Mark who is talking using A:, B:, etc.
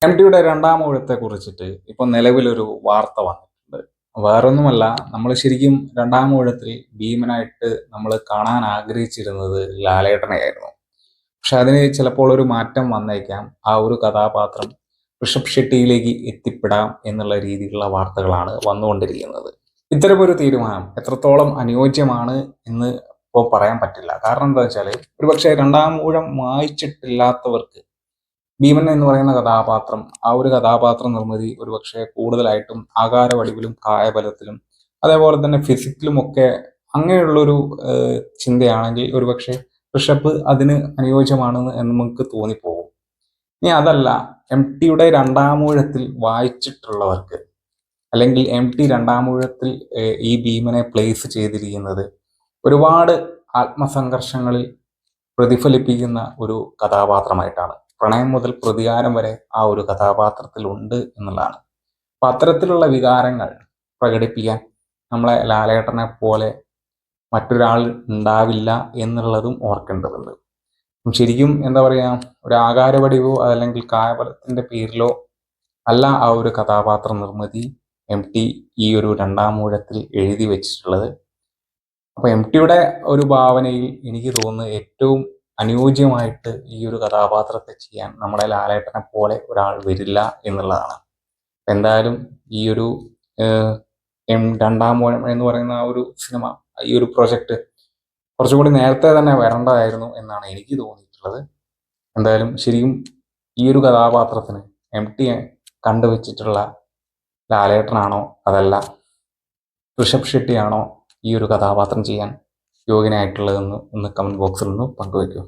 A: എം.ടിയുടെ രണ്ടാം ഊഴത്തെ കുറിച്ചിട്ട് ഇപ്പൊ നിലവിലൊരു വാർത്ത വന്നിട്ടുണ്ട്. വേറൊന്നുമല്ല, നമ്മൾ ശരിക്കും രണ്ടാം ഊഴത്തിൽ ഭീമനായിട്ട് നമ്മൾ കാണാൻ ആഗ്രഹിച്ചിരുന്നത് ലാലേട്ടനെയായിരുന്നു. പക്ഷെ അതിന് ചിലപ്പോൾ ഒരു മാറ്റം വന്നേക്കാം. ആ ഒരു കഥാപാത്രം ഋഷഭ് ഷെട്ടിയിലേക്ക് എത്തിപ്പെടാം എന്നുള്ള രീതിയിലുള്ള വാർത്തകളാണ് വന്നുകൊണ്ടിരിക്കുന്നത്. ഇത്തരമൊരു തീരുമാനം എത്രത്തോളം അനുയോജ്യമാണ് എന്ന് ഇപ്പോൾ പറയാൻ പറ്റില്ല. കാരണം എന്താ വെച്ചാൽ, ഒരുപക്ഷെ രണ്ടാം ഊഴം വായിച്ചിട്ടില്ലാത്തവർക്ക് ഭീമൻ എന്ന് പറയുന്ന കഥാപാത്രം, ആ ഒരു കഥാപാത്ര നിർമ്മിതി ഒരുപക്ഷെ കൂടുതലായിട്ടും ആകാര വടിവിലും കായബലത്തിലും അതേപോലെ തന്നെ ഫിസിക്കലും ഒക്കെ അങ്ങനെയുള്ളൊരു ചിന്തയാണെങ്കിൽ ഒരുപക്ഷെ ഋഷഭ് അതിന് അനുയോജ്യമാണെന്ന് എന്ന് നമുക്ക് തോന്നിപ്പോകും. ഇനി അതല്ല, എം.ടിയുടെ രണ്ടാമൂഴത്തിൽ വായിച്ചിട്ടുള്ളവർക്ക്, അല്ലെങ്കിൽ എം.ടി രണ്ടാമൂഴത്തിൽ ഈ ഭീമനെ പ്ലേസ് ചെയ്തിരിക്കുന്നത് ഒരുപാട് ആത്മസംഘർഷങ്ങളിൽ പ്രതിഫലിപ്പിക്കുന്ന ഒരു കഥാപാത്രമായിട്ടാണ്. പ്രണയം മുതൽ പ്രതികാരം വരെ ആ ഒരു കഥാപാത്രത്തിൽ ഉണ്ട് എന്നുള്ളതാണ്. അപ്പൊ അത്തരത്തിലുള്ള വികാരങ്ങൾ പ്രകടിപ്പിക്കാൻ നമ്മളെ ലാലേട്ടനെ പോലെ മറ്റൊരാൾ ഉണ്ടാവില്ല എന്നുള്ളതും ഓർക്കേണ്ടതുണ്ട്. ശരിക്കും എന്താ പറയാ, ഒരു ആകാരവടിവോ അതല്ലെങ്കിൽ കായബലത്തിന്റെ പേരിലോ അല്ല ആ ഒരു കഥാപാത്ര നിർമ്മിതി എം.ടി ഈ ഒരു രണ്ടാമൂഴത്തിൽ എഴുതി വെച്ചിട്ടുള്ളത്. അപ്പൊ എം.ടിയുടെ ഒരു ഭാവനയിൽ എനിക്ക് തോന്നുന്നത് ഏറ്റവും അനുയോജ്യമായിട്ട് ഈ ഒരു കഥാപാത്രത്തെ ചെയ്യാൻ നമ്മുടെ ലാലേട്ടനെ പോലെ ഒരാൾ വരില്ല എന്നുള്ളതാണ്. എന്തായാലും ഈ ഒരു രണ്ടാം ഊഴം എന്ന് പറയുന്ന ആ ഒരു സിനിമ, ഈ ഒരു പ്രൊജക്ട് കുറച്ചുകൂടി നേരത്തെ തന്നെ വരേണ്ടതായിരുന്നു എന്നാണ് എനിക്ക് തോന്നിയിട്ടുള്ളത്. എന്തായാലും ശരിക്കും ഈ ഒരു കഥാപാത്രത്തിന് എം.ടി കണ്ടുവച്ചിട്ടുള്ള ലാലേട്ടനാണോ അതല്ല ഋഷഭ് ഷെട്ടിയാണോ ഈ ഒരു കഥാപാത്രം ചെയ്യാൻ യോഗ്യനായിട്ടുള്ളതെന്ന് ഒന്ന് കമന്റ് ബോക്സിൽ നിന്ന് പങ്കുവയ്ക്കൂ.